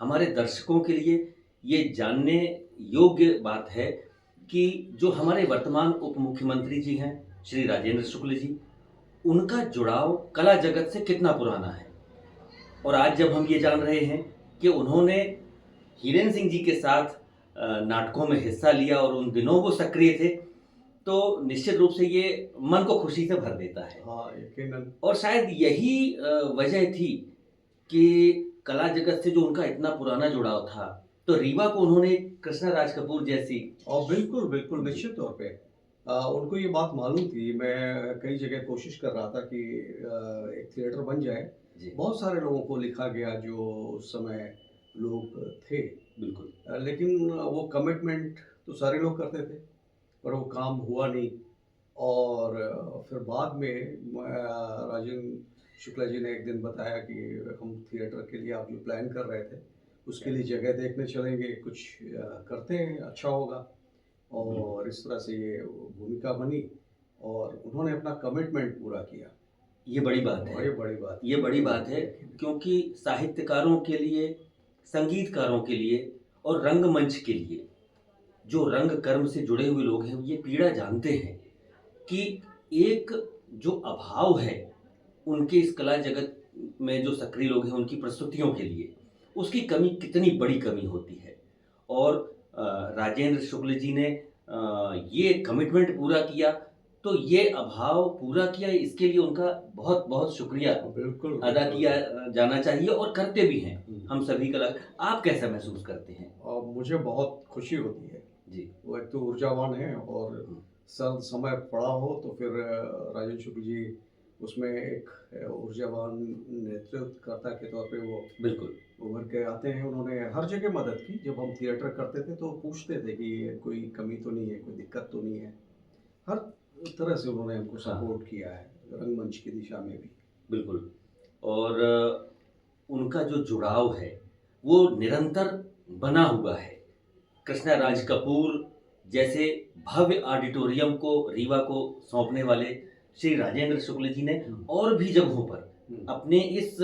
हमारे दर्शकों के लिए ये जानने योग्य बात है कि जो हमारे वर्तमान उप मुख्यमंत्री जी हैं, श्री राजेंद्र शुक्ल जी, उनका जुड़ाव कला जगत से कितना पुराना है। और आज जब हम ये जान रहे हैं कि उन्होंने हीरेन सिंह जी के साथ नाटकों में हिस्सा लिया और उन दिनों वो सक्रिय थे, तो निश्चित रूप से ये मन को खुशी से भर देता है। हाँ, यकीनन। और शायद यही वजह थी कि कला जगत से जो उनका इतना पुराना जुड़ाव था, तो रीवा को उन्होंने कृष्णा राज कपूर जैसी और बिल्कुल, बिल्कुल, जी, निश्चित तौर पे उनको ये बात मालूम थी। मैं कई जगह कोशिश कर रहा था कि एक थिएटर बन जाए। जी, बहुत सारे लोगों को लिखा गया जो उस समय लोग थे। बिल्कुल। लेकिन वो कमिटमेंट तो सारे लोग करते थे, पर वो काम हुआ नहीं। और फिर बाद में राजेंद्र शुक्ला जी ने एक दिन बताया कि हम थिएटर के लिए आप जो प्लान कर रहे थे, उसके लिए जगह देखने चलेंगे, कुछ करते हैं, अच्छा होगा। बिल्कुल, और इस तरह से ये भूमिका बनी और उन्होंने अपना कमिटमेंट पूरा किया। ये बड़ी बात और है। ये बड़ी बात ये है, बड़ी बात है यकीनन। क्योंकि साहित्यकारों के लिए, संगीतकारों के लिए और रंगमंच के लिए, जो रंग कर्म से जुड़े हुए लोग हैं, ये पीड़ा जानते हैं कि एक जो अभाव है, उनके इस कला जगत में जो सक्रिय लोग हैं, उनकी प्रस्तुतियों के लिए, उसकी कमी कितनी बड़ी कमी होती है। और राजेंद्र शुक्ल जी ने ये कमिटमेंट पूरा किया, तो ये अभाव पूरा किया, इसके लिए उनका बहुत-बहुत शुक्रिया बिल्कुल, अदा बिल्कुल, किया बिल्कुल। जाना चाहिए और करते भी हैं, हुँ। हम सभी कला आप कैसा महसूस करते हैं? और मुझे बहुत खुशी होती है। जी। वो एक तो ऊर्जावान हैं और हुँ, सर्द समय पड़ा हो तो फिर राजेंद्र शुक्ल जी उसमें एक ऊर्जावान नेतृत्वकर्ता के तौर पे वो बिल्कुल। उभर के आते हैं। उन्होंने हर जगह मदद की। जब हम थिएटर करते थे तो पूछते थे कि कोई कमी तो नहीं है, कोई दिक्कत तो नहीं है। हर तरह से उन्होंने हमको हाँ, सपोर्ट किया है, रंगमंच की दिशा में भी। बिल्कुल। और उनका जो जुड़ाव है, वो निरंतर बना हुआ है। कृष्णा राज हुँ, कपूर जैसे भव्य ऑडिटोरियम को रीवा को सौंपने वाले श्री राजेंद्र शुक्ल जी ने हुँ, और भी जगहों पर हुँ। अपने इस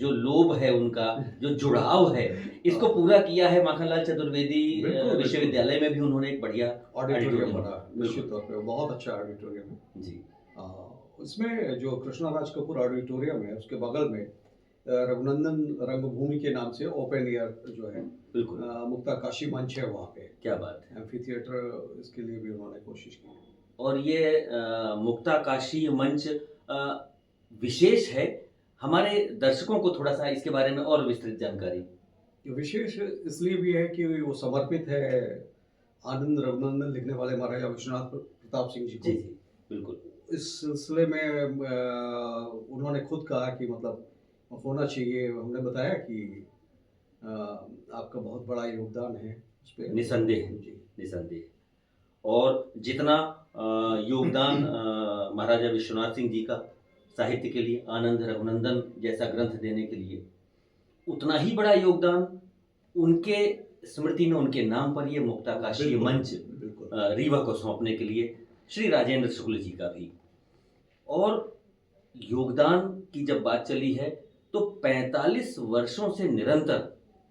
जो लोभ है उनका, जो जुड़ाव है, इसको हाँ, पूरा किया है। माखनलाल चतुर्वेदी बिल्कुल, बिल्कुल। विश्वविद्यालय में भी उन्होंने एक बढ़िया ऑडिटोरियम ऑडिटोरियम बना, बनाया। निश्चित बिल्कुल, तौर पे, वो बहुत अच्छा ऑडिटोरियम है। जी, उसमें जो कृष्णा राज कपूर ऑडिटोरियम है, उसके बगल में रघुनंदन रंगभूमि के नाम से ओपन एयर जो है बिल्कुल, मुक्ताकाशी मंच है वहाँ पे। क्या बात है। एम्फी थिएटर इसके लिए भी उन्होंने कोशिश की। और ये मुक्ताकाशी मंच विशेष है। हमारे दर्शकों को थोड़ा-सा इसके बारे में और विस्तृत जानकारी ये विशेष इसलिए भी है कि वो समर्पित है आनंद रघुनंदन लिखने वाले महाराजा विश्वनाथ प्रताप सिंह जी जी, को। जी, बिल्कुल। इस सिलसिले में उन्होंने खुद कहा कि मतलब होना चाहिए। हमने बताया कि आपका बहुत बड़ा योगदान है उसपे तो निसंदेह, जी। निसंदेह। और जितना योगदान महाराजा विश्वनाथ सिंह जी का साहित्य के लिए, आनंद रघुनंदन जैसा ग्रंथ देने के लिए, उतना ही बड़ा योगदान उनके स्मृति में उनके नाम पर ये मुक्ताकाशीय बिल्कुल, मंच बिल्कुल। रीवा को सौंपने के लिए श्री राजेंद्र शुक्ल जी का भी। और योगदान की जब बात चली है, तो 45 वर्षों से निरंतर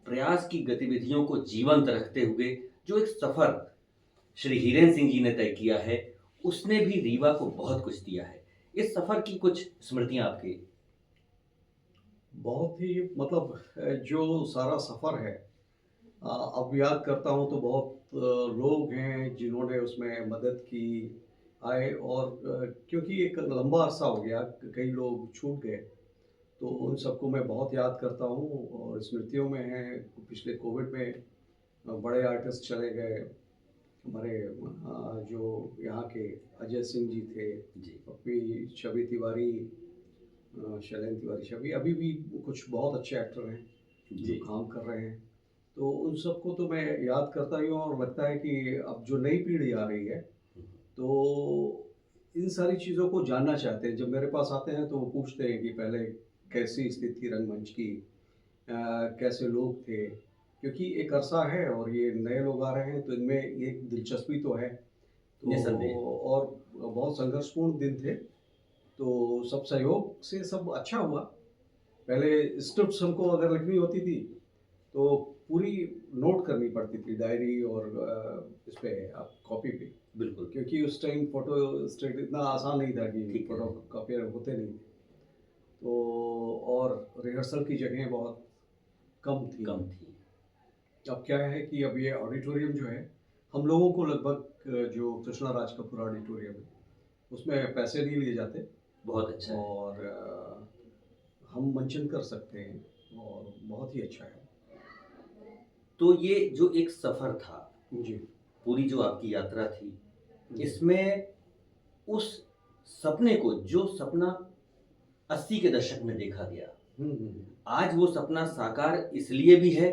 प्रयास की गतिविधियों को जीवंत रखते हुए जो एक सफ़र श्री हीरेन सिंह जी ने तय किया है, उसने भी रीवा को बहुत कुछ दिया है। इस सफ़र की कुछ स्मृतियाँ आपकी बहुत ही मतलब जो सारा सफ़र है अब याद करता हूँ तो बहुत लोग हैं जिन्होंने उसमें मदद की, आए और क्योंकि एक लंबा अरसा हो गया, कई लोग छूट गए, तो उन सबको मैं बहुत याद करता हूँ और स्मृतियों में हैं। पिछले कोविड में बड़े आर्टिस्ट चले गए, हमारे जो यहाँ के अजय सिंह जी थे, जी, पप्पी छवि तिवारी, शैलेंद्र तिवारी छवि, अभी भी कुछ बहुत अच्छे एक्टर हैं, जो जी, काम कर रहे हैं। तो उन सबको तो मैं याद करता ही हूँ और लगता है कि अब जो नई पीढ़ी आ रही है, तो इन सारी चीज़ों को जानना चाहते हैं। जब मेरे पास आते हैं तो वो पूछते हैं कि पहले कैसी स्थिति थी रंगमंच की, कैसे लोग थे? क्योंकि एक अरसा है और ये नए लोग आ रहे हैं तो इनमें एक दिलचस्पी तो है। तो निसंदेह। और बहुत संघर्षपूर्ण दिन थे, तो सब सहयोग से सब अच्छा हुआ। पहले स्क्रिप्ट्स हमको अगर लिखनी होती थी तो पूरी नोट करनी पड़ती थी डायरी और इस पे आप कॉपी पे, बिल्कुल। क्योंकि उस टाइम फ़ोटो स्टेट इतना आसान नहीं था कि ठीक है। फ़ोटो कॉपियर होते नहीं थे। तो और रिहर्सल की जगहें बहुत कम थी। कम थी। अब क्या है कि अब ये ऑडिटोरियम जो है, हम लोगों को लगभग जो कृष्णा राज कपूर ऑडिटोरियम है, उसमें पैसे नहीं लिए जाते बहुत अच्छा है। और हम मंचन कर सकते हैं और बहुत ही अच्छा है। तो ये जो एक सफ़र था, जी, पूरी जो आपकी यात्रा थी, जी। इसमें उस सपने को जो सपना 80 के दशक में देखा गया, हुँ, हुँ, हुँ। आज वो सपना साकार इसलिए भी है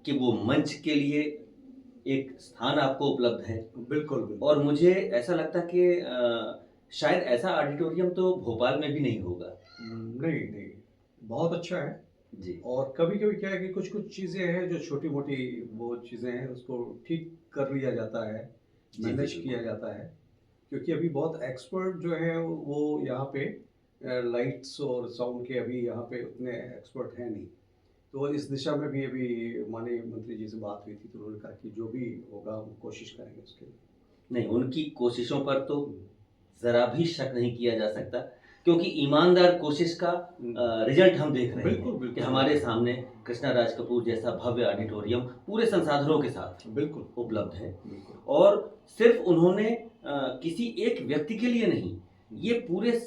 कि वो मंच के लिए एक स्थान आपको उपलब्ध है। बिल्कुल, बिल्कुल। और मुझे ऐसा लगता कि शायद ऐसा ऑडिटोरियम तो भोपाल में भी नहीं होगा। नहीं, नहीं, बहुत अच्छा है जी। और कभी-कभी क्या है कि कुछ-कुछ चीज़ें हैं जो छोटी-मोटी वो चीज़ें हैं उसको ठीक कर लिया जाता है, जी, जी, मैनेज किया बिल्कुल। जाता है। क्योंकि अभी बहुत एक्सपर्ट जो है वो यहाँ पे लाइट्स और साउंड के अभी यहाँ पे उतने एक्सपर्ट हैं नहीं। तो इस दिशा में भी अभी माननीय मंत्री जी से बात हुई थी तो उन्होंने कहा कि जो भी होगा हम कोशिश करेंगे उसके लिए। नहीं, उनकी कोशिशों पर तो हुँ, ज़रा भी शक नहीं किया जा सकता, क्योंकि ईमानदार कोशिश का हुँ। रिज़ल्ट हम देख रहे हैं बिल्कुल, कि बिल्कुल, हमारे सामने कृष्णा राज कपूर जैसा भव्य ऑडिटोरियम पूरे संसाधनों के साथ बिल्कुल, उपलब्ध है। बिल्कुल। और सिर्फ़ उन्होंने किसी एक व्यक्ति के लिए नहीं, ये पूरे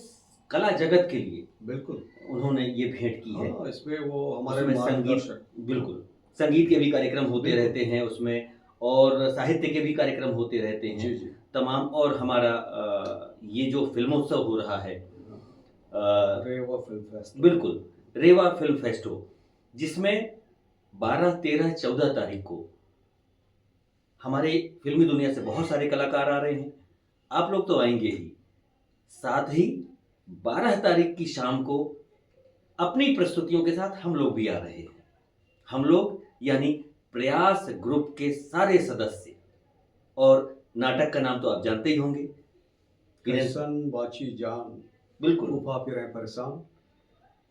कला जगत के लिए बिल्कुल। उन्होंने ये भेंट की है। हाँ, इसमें वो हमारे उसमें संगीत, मार्गदर्शक। बिल्कुल, संगीत के भी कार्यक्रम होते बिल्कुल। रहते हैं उसमें, और साहित्य के भी कार्यक्रम होते रहते हैं जी, जी। तमाम। और हमारा ये जो फ़िल्मोत्सव हो रहा है, हाँ, अ, रेवा फ़िल्म फेस्टिवल। बिल्कुल, रेवा फ़िल्म फेस्टिवल, जिसमें 12, 13, 14 तारीख को हमारे फ़िल्मी दुनिया से बहुत सारे कलाकार आ रहे हैं। आप लोग तो आएँगे ही, साथ ही 12 तारीख की शाम को अपनी प्रस्तुतियों के साथ हम लोग भी आ रहे हैं। हम लोग यानी प्रयास ग्रुप के सारे सदस्य। और नाटक का नाम तो आप जानते ही होंगे। वीरेंद्र, कैसन बाची जान, बिल्कुल। फूफा फिरें परेशान।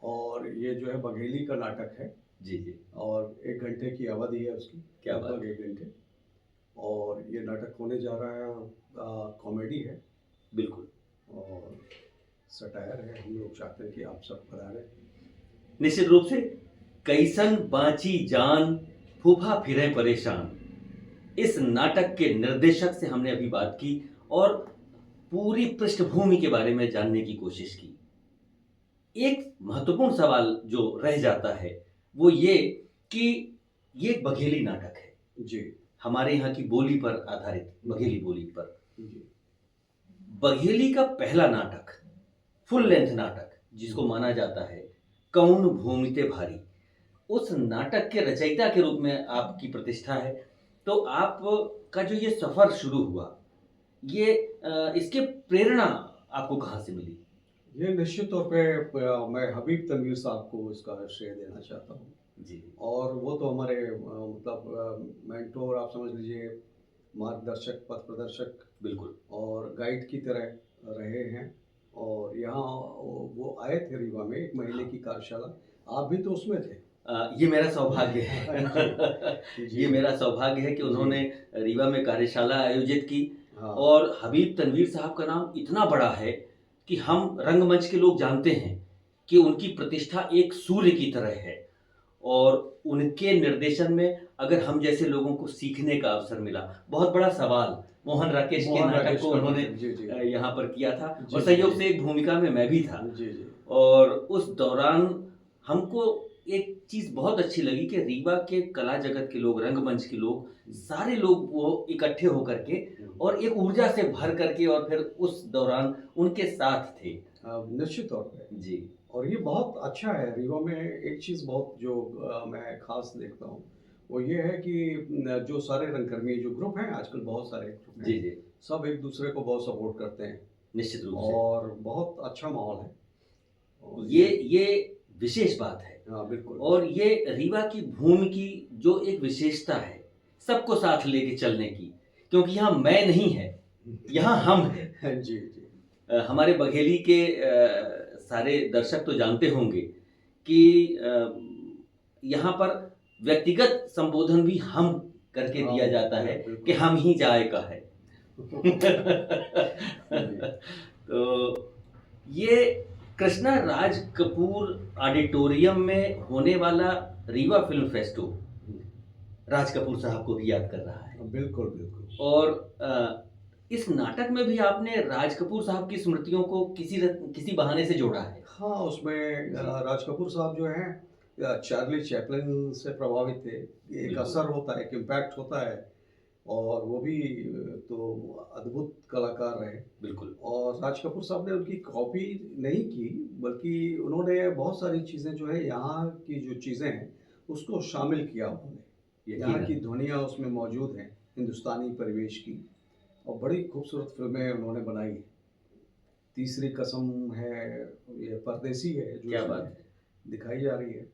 और ये जो है बघेली का नाटक है जी, जी। और 1 घंटे की अवधि है उसकी, क्या बात लगभग है! 1 घंटे। और ये नाटक होने जा रहा है कॉमेडी है बिल्कुल। और सटायर है। हम लोग चाहते हैं कि आप सब पधारें। निश्चित रूप से कैसन बाँची जान, फूफा फिरें परेशान, इस नाटक के निर्देशक से हमने अभी बात की और पूरी पृष्ठभूमि के बारे में जानने की कोशिश की। एक महत्वपूर्ण सवाल जो रह जाता है, वो ये कि ये एक बघेली नाटक है। जी, हमारे यहाँ की बोली पर आधारित, बघेली बोली पर। जी। बघेली का पहला नाटक, फुल लेंथ नाटक, जिसको माना जाता है कौन भूमिते भारी, उस नाटक के रचयिता के रूप में आपकी प्रतिष्ठा है। तो आपका जो ये सफ़र शुरू हुआ, ये इसकी प्रेरणा आपको कहाँ से मिली? ये निश्चित तौर पे मैं हबीब तनवीर साहब को इसका श्रेय देना चाहता हूँ। जी, और वो तो हमारे मतलब मेंटोर आप समझ लीजिए, मार्गदर्शक, पथ प्रदर्शक बिल्कुल। और गाइड की तरह रहे हैं। और यहाँ वो आए थे रीवा में 1 महीने हाँ। की कार्यशाला। आप भी तो उसमें थे। ये मेरा सौभाग्य है। जी, ये जी, मेरा सौभाग्य है कि जी। उन्होंने रीवा में कार्यशाला आयोजित की। हाँ, और हबीब तनवीर साहब का नाम इतना बड़ा है कि हम रंगमंच के लोग जानते हैं कि उनकी प्रतिष्ठा एक सूर्य की तरह है। और उनके निर्देशन में अगर हम जैसे लोगों को सीखने का अवसर मिला, बहुत बड़ा सवाल मोहन राकेश के मोहन नाटक राकेश को का उन्होंने नाटक। जी, जी। यहाँ पर किया था, जी, और जी, संयोग जी। से एक भूमिका में मैं भी था। जी, जी। और उस दौरान हमको एक चीज़ बहुत अच्छी लगी कि रीवा के कला जगत के लोग, रंगमंच के लोग, सारे लोग वो इकट्ठे होकर के और एक ऊर्जा से भर करके और फिर उस दौरान उनके साथ थे। निश्चित तौर पे। जी, और ये बहुत अच्छा है, रीवा में एक चीज़ बहुत जो मैं ख़ास देखता हूँ, वो ये है कि जो सारे रंगकर्मी जो ग्रुप हैं आजकल बहुत सारे ग्रुप जी, हैं, जी, सब एक-दूसरे को बहुत सपोर्ट करते हैं निश्चित रूप से। और बहुत अच्छा माहौल है। और ये विशेष बात है। हाँ, बिल्कुल। और ये रीवा की भूमि की जो एक विशेषता है, सबको साथ लेके चलने की, क्योंकि यहाँ मैं नहीं है, यहाँ हम हैं। जी, जी। हमारे बघेली के सारे दर्शक तो जानते होंगे कि यहाँ पर व्यक्तिगत संबोधन भी हम करके हाँ, दिया जाता है बिल्कुल। कि हम ही जाए का है। जी। तो ये कृष्णा राज कपूर ऑडिटोरियम में होने वाला रीवा फिल्म फेस्टो राज कपूर साहब को भी याद कर रहा है। बिल्कुल, बिल्कुल। और इस नाटक में भी आपने राज कपूर साहब की स्मृतियों को किसी बहाने से जोड़ा है। हाँ, उसमें जी। राज कपूर साहब जो हैं चार्ली चैपलिन से प्रभावित थे। एक बिल्कुल, असर होता है, एक इम्पैक्ट होता है और वो भी तो अद्भुत कलाकार रहे। बिल्कुल। और राज कपूर साहब ने उनकी कॉपी नहीं की, बल्कि उन्होंने बहुत सारी चीज़ें जो है यहाँ की जो चीज़ें हैं, उसको शामिल किया उन्होंने। यहाँ की यकीनन। ध्वनियाँ उसमें मौजूद हैं, हिंदुस्तानी परिवेश की और बड़ी खूबसूरत फ़िल्में उन्होंने बनाई हैं। तीसरी कसम है, ये परदेसी है जो क्या बात इसमें है! दिखाई जा रही है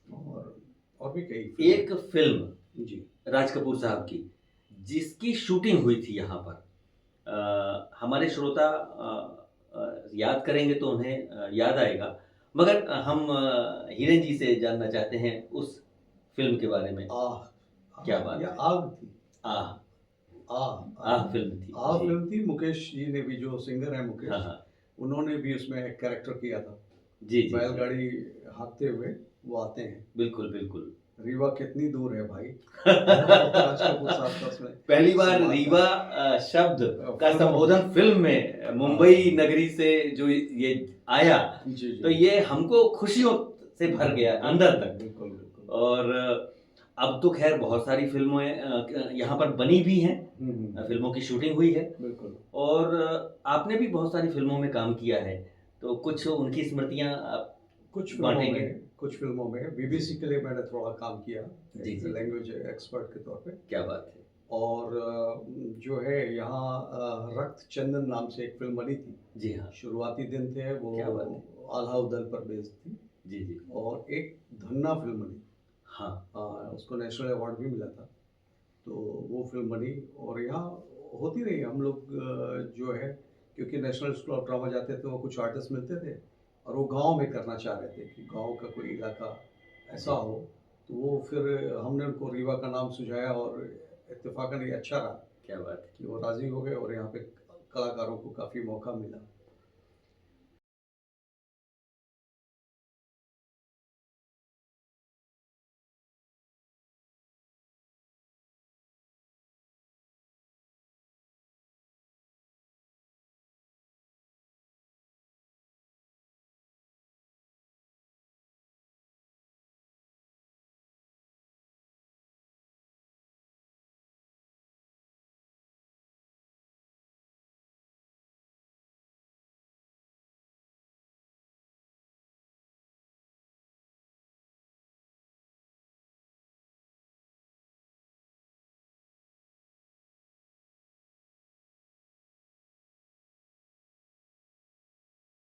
और और भी कई फ़िल्में एक फ़िल्म जी। राज कपूर साहब की, जिसकी शूटिंग हुई थी यहाँ पर। हमारे श्रोता याद करेंगे तो उन्हें याद आएगा। मगर हम हिरेन जी से जानना चाहते हैं उस फ़िल्म के बारे में। आह! क्या आह! बात या है! आग थी। आह! आह! आह आह! फ़िल्म थी। आह जी। फ़िल्म थी, मुकेश जी ने भी जो सिंगर हैं हाँ, मुकेश, हाँ। उन्होंने भी उसमें एक कैरेक्टर किया था। जी, जी, जी। बैलगाड़ी हाँकते हुए वो आते हैं। बिल्कुल, बिल्कुल। रीवा कितनी दूर है भाई? राज कपूर साहब का उसमें पहली बार संवाद था। रीवा शब्द का फ़िल्मों में संबोधन फ़िल्म में मुंबई हाँ। नगरी से जो ये आया, जी, तो जी। ये हमको खुशियों से भर गया अंदर तक। बिल्कुल, बिल्कुल। और अब तो ख़ैर बहुत सारी फ़िल्में यहाँ पर बनी भी हैं। हुँ, हुँ। फ़िल्मों की शूटिंग हुई है बिल्कुल। और आपने भी बहुत सारी फ़िल्मों में काम किया है। तो कुछ उनकी स्मृतियाँ आप बाँटेंगे? कुछ फ़िल्मों में जी। बीबीसी के लिए मैंने थोड़ा काम किया, जी, एक जी, जी। लैंग्वेज एक्सपर्ट के तौर पे। क्या बात है! और जो है यहाँ रक्त चंदन नाम से एक फ़िल्म बनी थी। जी हाँ। शुरुआती दिन थे वो क्या बात है! आल्हा उदल पर बेस्ड थी जी, जी। और एक धन्ना फ़िल्म बनी। हाँ। उसको नेशनल अवार्ड भी मिला था। तो वो फ़िल्म बनी और यहाँ होती रही हम लोग जो है क्योंकि नेशनल स्कूल ऑफ ड्रामा जाते थे, वो कुछ आर्टिस्ट मिलते थे और वो गाँव में करना चाह रहे थे कि गाँव का कोई इलाका ऐसा जी। हो, तो वो फिर हमने उनको रीवा का नाम सुझाया और इत्तेफ़ाक़न ये अच्छा रहा क्या बात है! कि वो राज़ी हो गए और यहाँ पे कलाकारों को काफ़ी मौका मिला।